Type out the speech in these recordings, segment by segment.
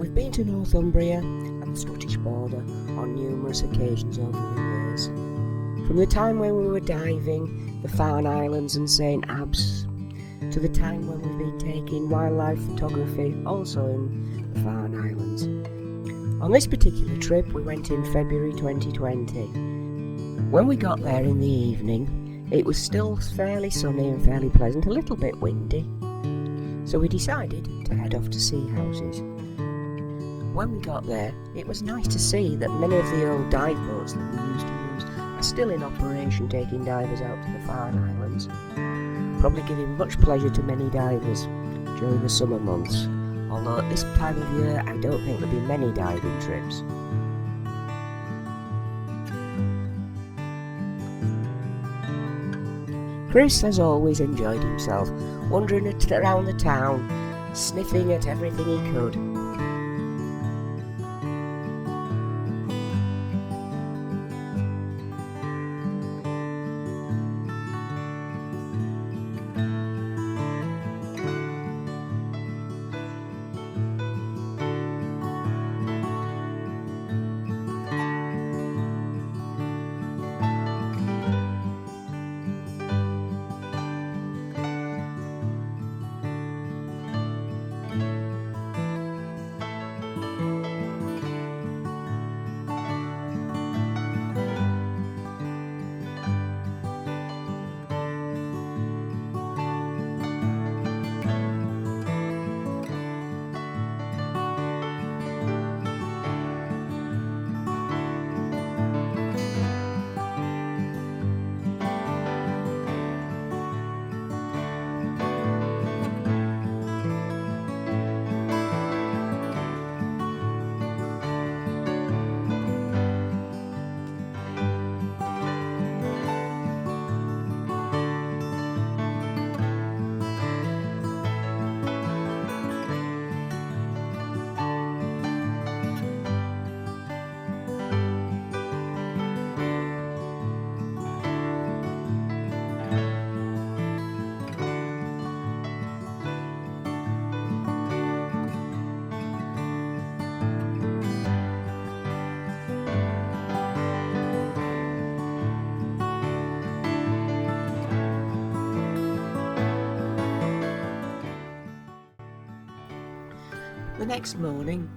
We've been to Northumbria and the Scottish border on numerous occasions over the years. From the time when we were diving the Farne Islands and St Abbs, to the time when we've been taking wildlife photography also in the Farne Islands. On this particular trip we went in February 2020. When we got there in the evening, it was still fairly sunny and fairly pleasant, a little bit windy. So we decided to head off to Sea Houses. When we got there, it was nice to see that many of the old dive boats that we used to use are still in operation, taking divers out to the Farne Islands, probably giving much pleasure to many divers during the summer months, although at this time of year I don't think there'll be many diving trips. Chris has always enjoyed himself, wandering around the town, sniffing at everything he could. The next morning,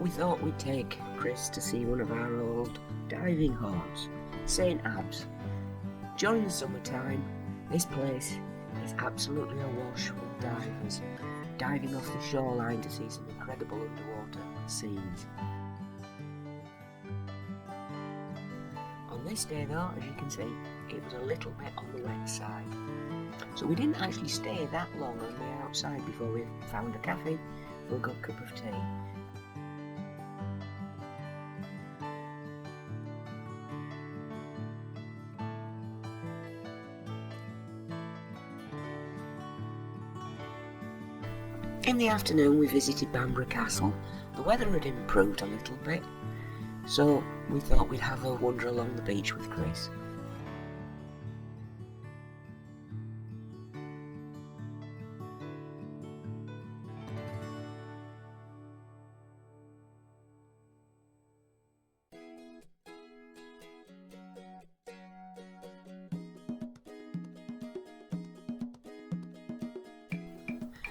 we thought we'd take Chris to see one of our old diving haunts, St Abbs. During the summertime, this place is absolutely awash with divers, diving off the shoreline to see some incredible underwater scenes. On this day though, as you can see, it was a little bit on the wet side. So we didn't actually stay that long on the outside before we found a cafe for a good cup of tea. In the afternoon we visited Bamborough Castle. The weather had improved a little bit, so we thought we'd have a wander along the beach with Chris.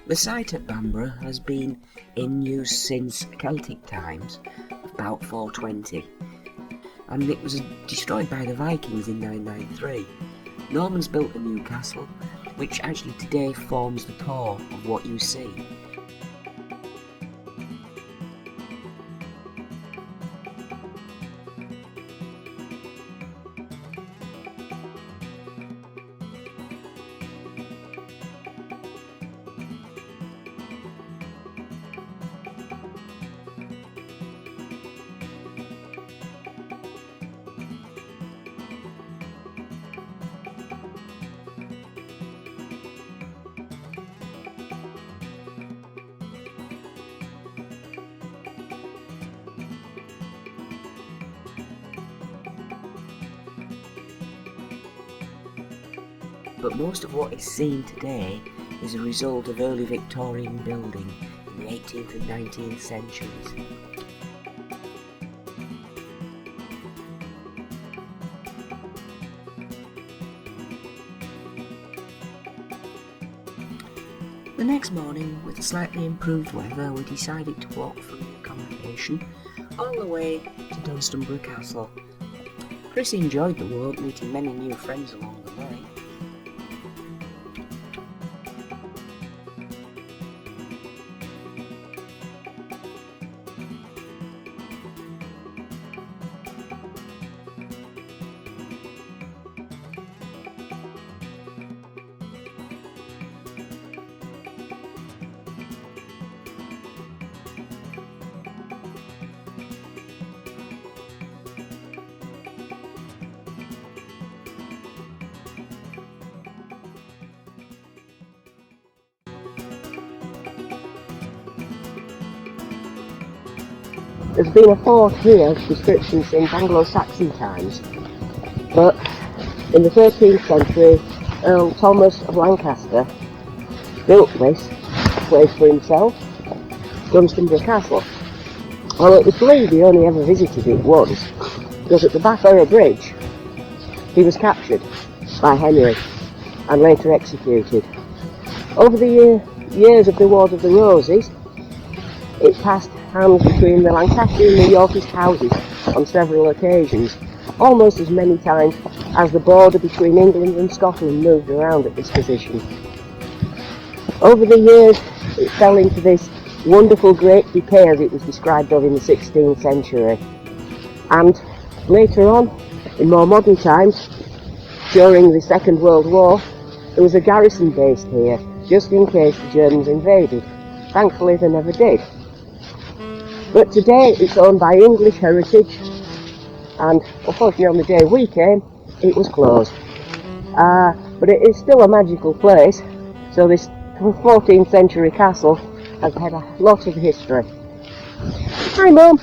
The site at Bamborough has been in use since Celtic times, about 420, and it was destroyed by the Vikings in 993. Normans built a new castle, which actually today forms the core of what you see. but most of what is seen today is a result of early Victorian building in the 18th and 19th centuries. The next morning, with slightly improved weather, we decided to walk from the accommodation all the way to Dunstanburgh Castle. Chris enjoyed the walk, meeting many new friends along the way. There's been a fort here of description since Anglo-Saxon times, but in the 13th century, Earl Thomas of Lancaster built this place for himself, Dunstanburgh Castle. Well, it was believed he only ever visited it once, because at the Bathurst Bridge, he was captured by Henry and later executed. Over the years of the Wars of the Roses, it passed hands between the Lancastrian and the Yorkist houses on several occasions, almost as many times as the border between England and Scotland moved around at this position. Over the years, it fell into this wonderful great decay as it was described of in the 16th century. And later on, in more modern times, during the Second World War, there was a garrison based here, just in case the Germans invaded. Thankfully they never did. But today it's owned by English Heritage, and unfortunately on the day we came, it was closed. But it is still a magical place, so this 14th century castle has had a lot of history. Hi Mum!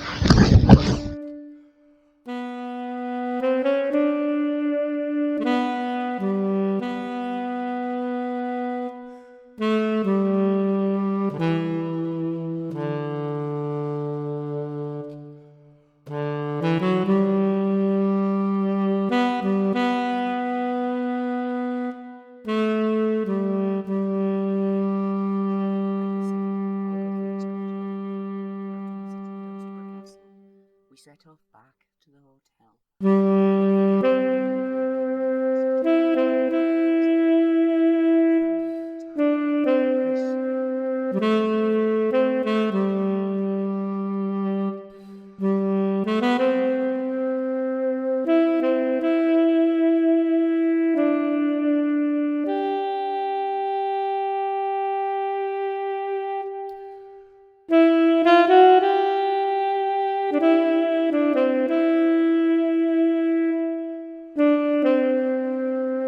We set off back to the hotel.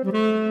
Chris.